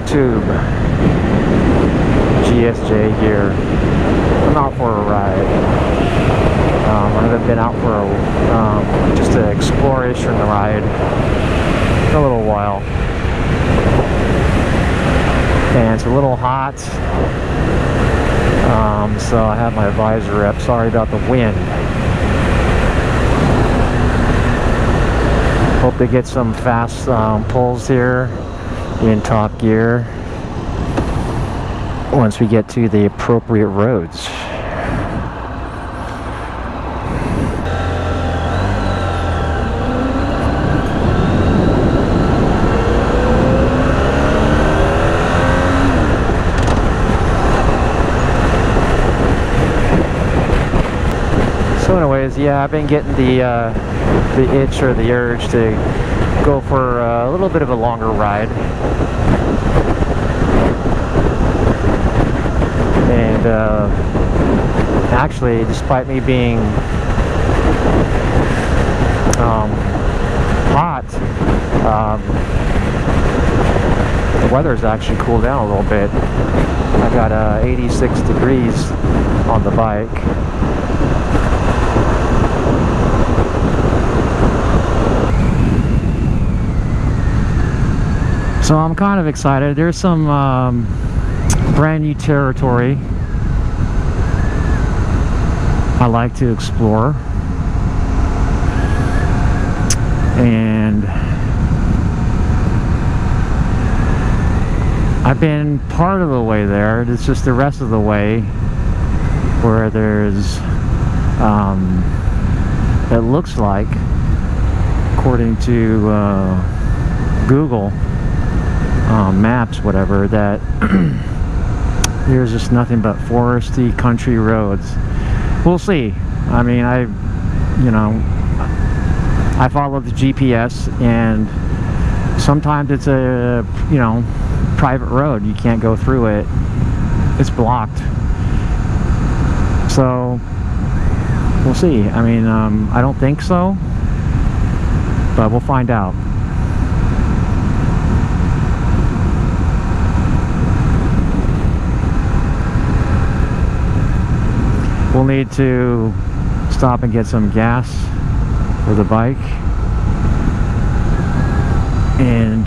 YouTube. GSJ here. I'm out for a ride. I haven't been out for just an exploration ride in a little while. And it's a little hot. So I have my visor up. Sorry about the wind. Hope to get some fast pulls here in top gear once we get to the appropriate roads. So anyways, yeah, I've been getting the itch or the urge to go for a little bit of a longer ride. And actually, despite me being hot, the weather's actually cooled down a little bit. I got 86 degrees on the bike. So I'm kind of excited. There's some brand new territory I like to explore, and I've been part of the way there. It's just the rest of the way where there's it looks like, according to Google Maps, whatever, that there's just nothing but foresty country roads. We'll see. I mean, I follow the GPS, and sometimes it's a private road. You can't go through it. It's blocked. So we'll see. I mean, I don't think so, but we'll find out. We'll need to stop and get some gas for the bike, and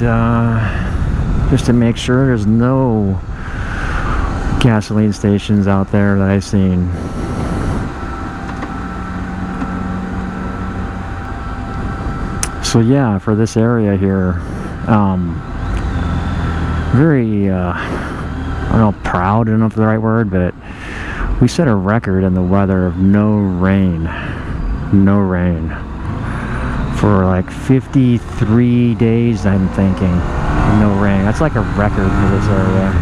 just to make sure there's no gasoline stations out there that I've seen. So yeah, for this area here, very I don't know, proud, I don't know if it's the right word, but we set a record in the weather of no rain for like 53 days, I'm thinking. No rain. That's like a record for this area.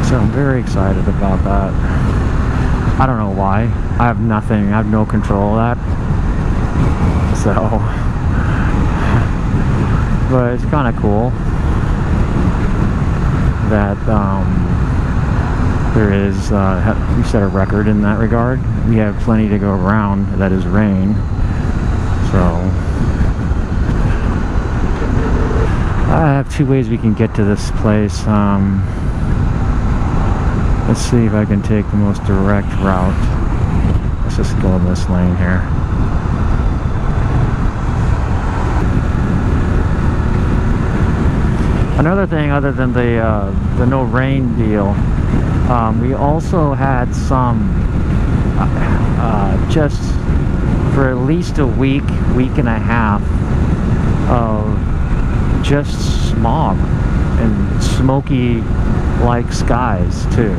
So I'm very excited about that. I don't know why. I have nothing. I have no control of that. So, but it's kind of cool that there is, we set a record in that regard. We have plenty to go around, that is rain. So, I have two ways we can get to this place. Let's see if I can take the most direct route. Let's just go in this lane here. Another thing, other than the no rain deal, we also had some just for at least a week and a half of just smog and smoky like skies too.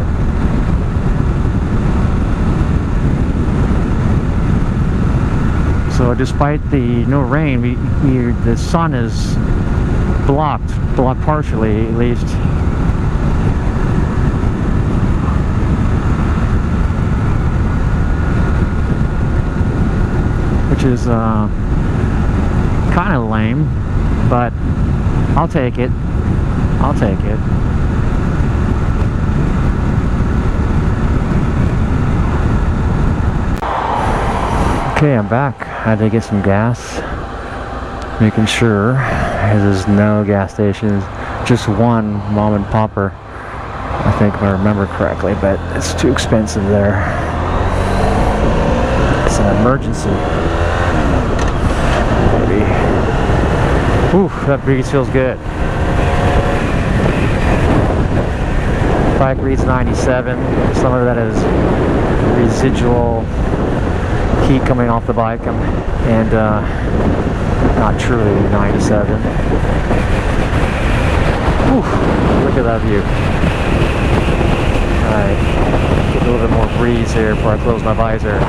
So despite the no rain, the sun is blocked partially, at least. Which is kind of lame, but I'll take it. I'll take it. Okay, I'm back. I had to get some gas. Making sure there's no gas stations. Just one mom and popper, I think, if I remember correctly, but it's too expensive there. It's an emergency. Maybe. Ooh, that breeze feels good. Bike reads 97. Some of that is residual heat coming off the bike, and not truly 97. Whew, look at that view. Alright, get a little bit more breeze here before I close my visor.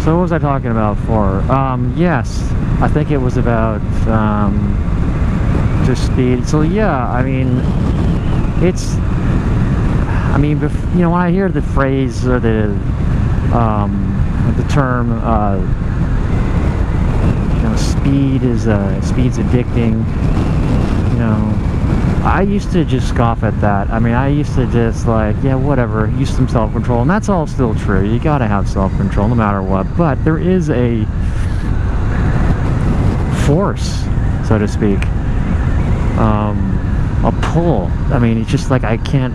So what was I talking about for? Yes, I think it was about just speed. So yeah, I mean, it's, I mean, you know, when I hear the phrase or the term, you know, speed's addicting, you know, I used to just scoff at that. I mean, I used to just like, yeah, whatever, use some self-control, and that's all still true. You gotta have self-control no matter what, but there is a force, so to speak, a pull. I mean, it's just like I can't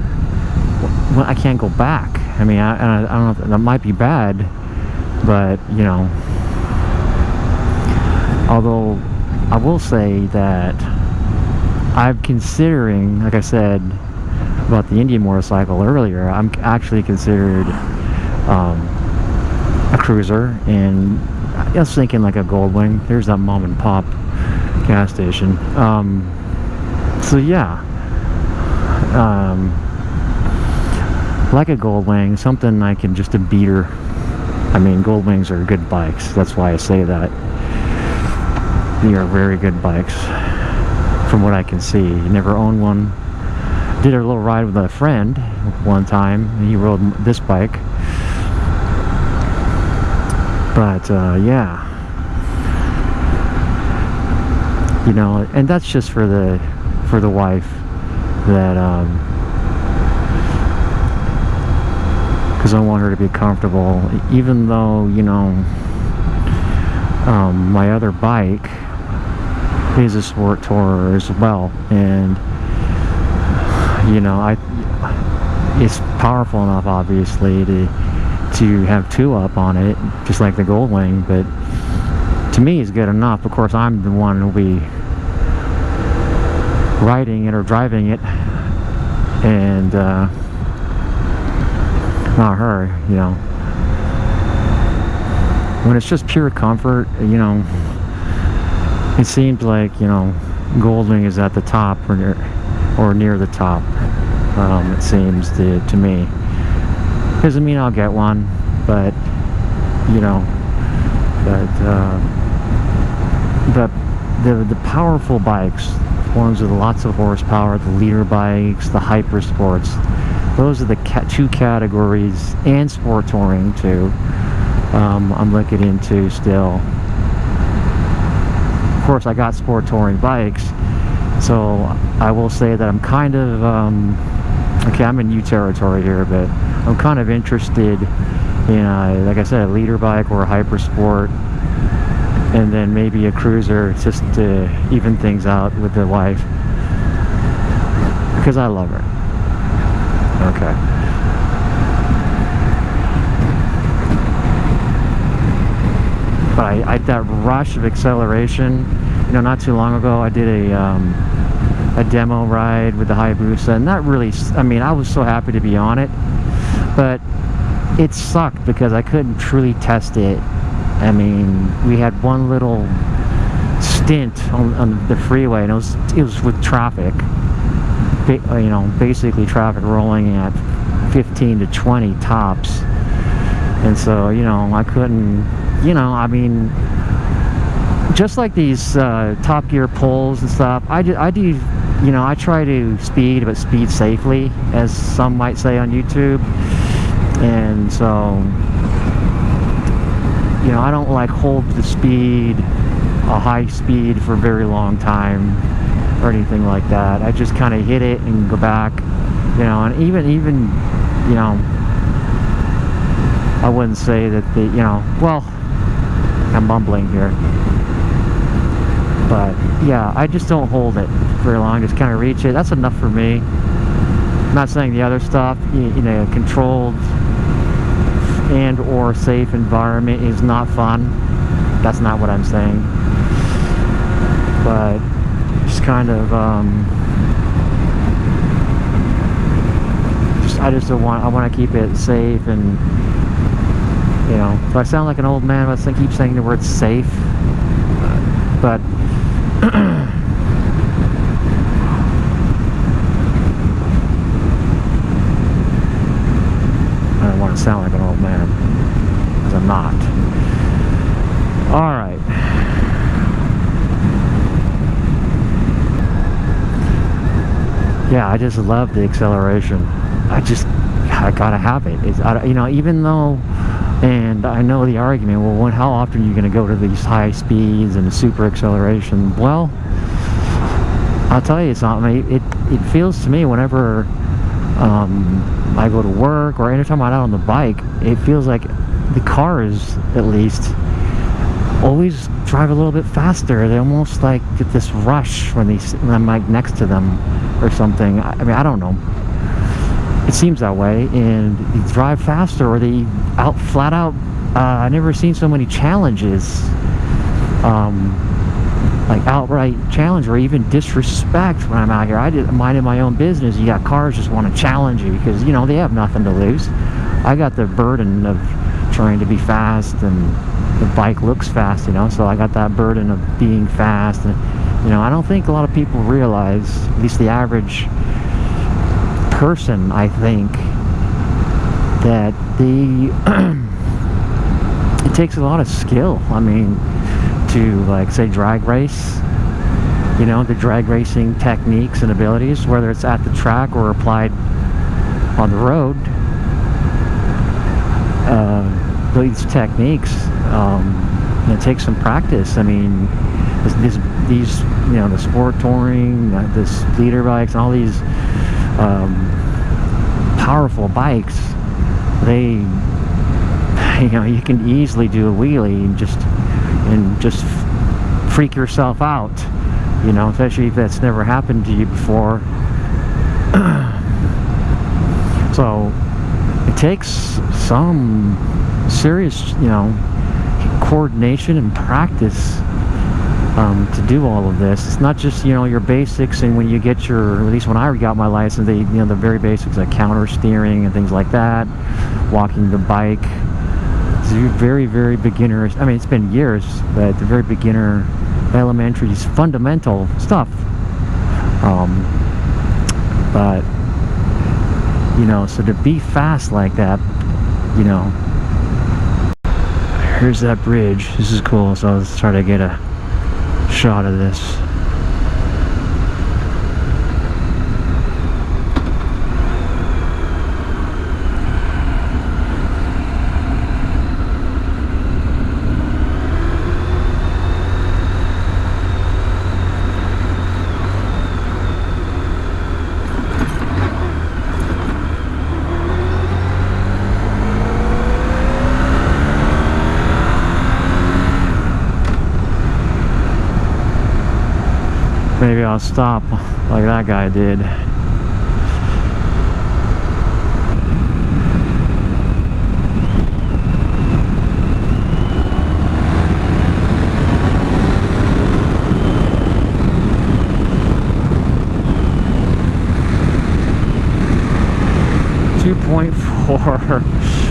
go back. I mean, I don't know if that might be bad, but you know, although I will say that I'm considering, like I said about the Indian motorcycle earlier, I'm actually considered a cruiser, and I was thinking like a Goldwing. There's that mom and pop gas station. So yeah, like a Goldwing, something I can just a beater. I mean, Goldwings are good bikes. That's why I say that. They are very good bikes, from what I can see. Never owned one. Did a little ride with a friend one time. He rode this bike. But yeah, you know, and that's just for the wife, that because I want her to be comfortable, even though, you know, my other bike is a sport tourer as well, and you know, it's powerful enough, obviously, to have two up on it, just like the Goldwing, but to me it's good enough. Of course, I'm the one who'll be riding it or driving it, and not her, you know. When it's just pure comfort, you know, it seems like, you know, Goldwing is at the top, or near the top. It seems to me. Doesn't mean I'll get one, but you know, but the powerful bikes, ones with lots of horsepower, the leader bikes, the hyper sports, those are the two categories, and sport touring too, I'm looking into still. Of course, I got sport touring bikes, so I will say that I'm kind of okay, I'm in new territory here, but I'm kind of interested in like I said, a leader bike or a hyper sport, and then maybe a cruiser, just to even things out with the wife, because I love her. Okay. But that rush of acceleration, you know, not too long ago I did a demo ride with the Hayabusa, and that really, I mean, I was so happy to be on it, but it sucked because I couldn't truly test it. I mean, we had one little stint on the freeway, and it was with traffic, you know, basically traffic rolling at 15 to 20 tops, and so, you know, I couldn't, you know, I mean, just like these Top Gear pulls and stuff, I do, you know, I try to speed, but speed safely, as some might say on YouTube, and so, you know, I don't like hold the speed, a high speed for a very long time or anything like that. I just kind of hit it and go back, you know, and even, you know, I wouldn't say that the, well, I'm mumbling here. But yeah, I just don't hold it very long, just kind of reach it. That's enough for me. I'm not saying the other stuff, controlled and or safe environment is not fun. That's not what I'm saying. But just kind of, I want to keep it safe, and do I sound like an old man if I keep saying the word safe? But I don't want to sound like an old man, because I'm not. Alright. Yeah, I just love the acceleration. I gotta have it. Even though, and I know the argument, well, how often are you going to go to these high speeds and super acceleration? Well, I'll tell you something. It feels to me whenever I go to work or anytime I'm out on the bike, it feels like the cars, at least, always drive a little bit faster. They almost like get this rush when I'm like next to them or something. I don't know. It seems that way, and they drive faster, or they flat out. I've never seen so many challenges, like outright challenge or even disrespect when I'm out here. I did minding my own business. You got cars just want to challenge you because they have nothing to lose. I got the burden of trying to be fast, and the bike looks fast, so I got that burden of being fast, and I don't think a lot of people realize, at least the average person, I think, that it takes a lot of skill. I mean, to like say drag race, the drag racing techniques and abilities, whether it's at the track or applied on the road, these techniques, it takes some practice. I mean, these the sport touring, this leader bikes, and all these powerful bikes, they you can easily do a wheelie and just freak yourself out, especially if that's never happened to you before. So it takes some serious coordination and practice to do all of this. It's not just your basics, and when you get at least when I got my license, the very basics like counter steering and things like that, walking the bike. It's very, very beginner. I mean, it's been years, but the very beginner, elementary, fundamental stuff. But so to be fast like that, here's that bridge. This is cool. So let's try to get a shot of this. Maybe I'll stop like that guy did.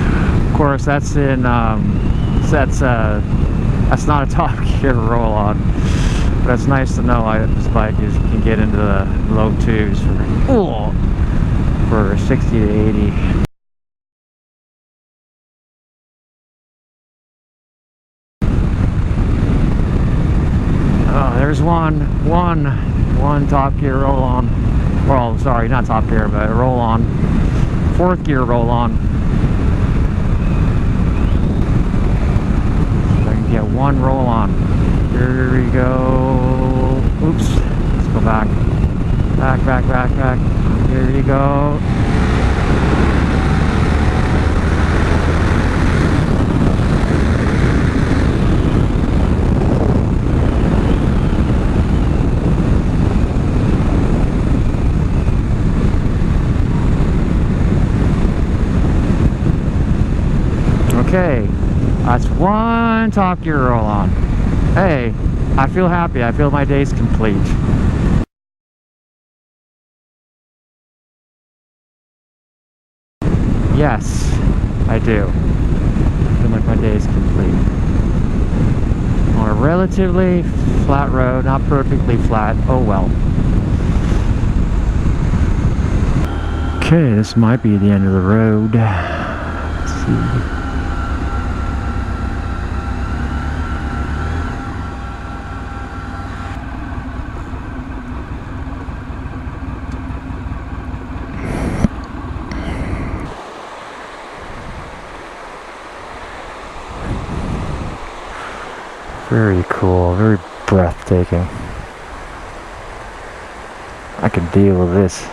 Of course, that's in that's not a top gear roll on. But it's nice to know this bike can get into the low 2s for 60 to 80. Oh, there's one top gear roll on. Well, sorry, not top gear, but roll on. 4th gear roll on. So I can get one roll on. Here we go. Oops. Let's go back. Back. Here you go. one top gear roll on. Hey, I feel happy. I feel my day's complete. Yes, I do. I feel like my day is complete. On a relatively flat road, not perfectly flat. Oh well. Okay, this might be the end of the road. Let's see. Very cool, very breathtaking. I can deal with this.